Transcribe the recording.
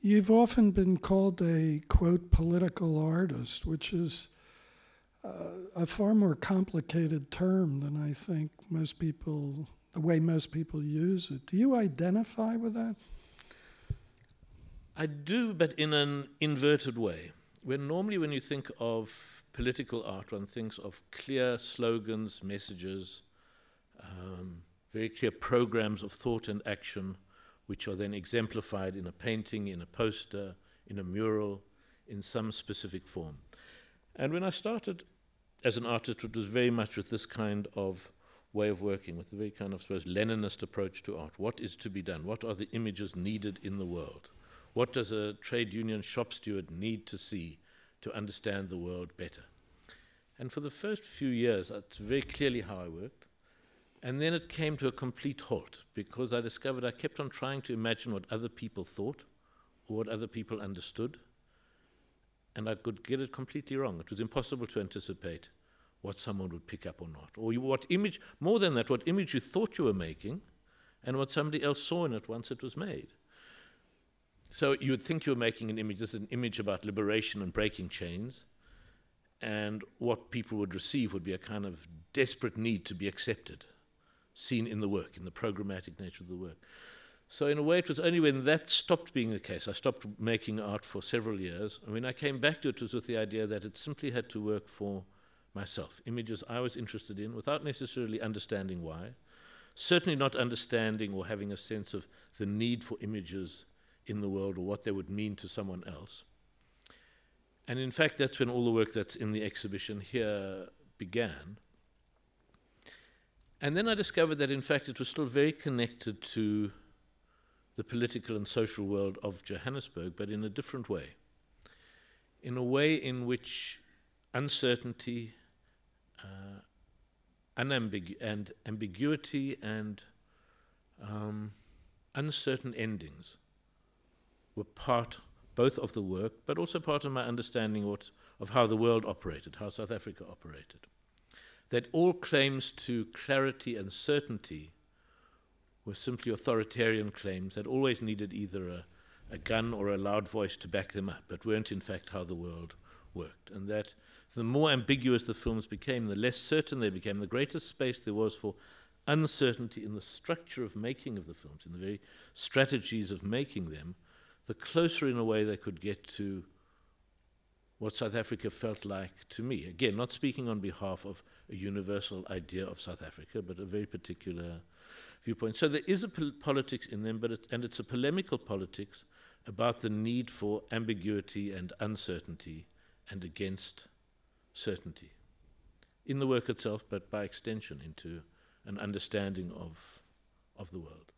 You've often been called a, quote, political artist, which is a far more complicated term than I think the way most people use it. Do you identify with that? I do, but in an inverted way. Normally when you think of political art, one thinks of clear slogans, messages, very clear programs of thought and action, which are then exemplified in a painting, in a poster, in a mural, in some specific form. And when I started as an artist, it was very much with this kind of way of working, with a very kind of, I suppose, Leninist approach to art. What is to be done? What are the images needed in the world? What does a trade union shop steward need to see to understand the world better? And for the first few years, that's very clearly how I worked. And then it came to a complete halt, because I discovered I kept on trying to imagine what other people thought or what other people understood, and I could get it completely wrong. It was impossible to anticipate what someone would pick up or not, or what image, more than that, what image you thought you were making and what somebody else saw in it once it was made. So you would think you were making an image, this is an image about liberation and breaking chains, and what people would receive would be a kind of desperate need to be accepted, seen in the work, in the programmatic nature of the work. So in a way, it was only when that stopped being the case, I stopped making art for several years, and when I came back to it, it was with the idea that it simply had to work for myself, images I was interested in, without necessarily understanding why, certainly not understanding or having a sense of the need for images in the world or what they would mean to someone else. And in fact, that's when all the work that's in the exhibition here began. And then I discovered that, in fact, it was still very connected to the political and social world of Johannesburg, but in a different way. In a way in which uncertainty, ambiguity and uncertain endings were part both of the work, but also part of my understanding of how the world operated, how South Africa operated. That all claims to clarity and certainty were simply authoritarian claims that always needed either a gun or a loud voice to back them up, but weren't in fact how the world worked. And that the more ambiguous the films became, the less certain they became, the greater space there was for uncertainty in the structure of making of the films, in the very strategies of making them, the closer in a way they could get to what South Africa felt like to me. Again, not speaking on behalf of a universal idea of South Africa, but a very particular viewpoint. So there is a politics in them, but it's a polemical politics about the need for ambiguity and uncertainty and against certainty in the work itself, but by extension into an understanding of the world.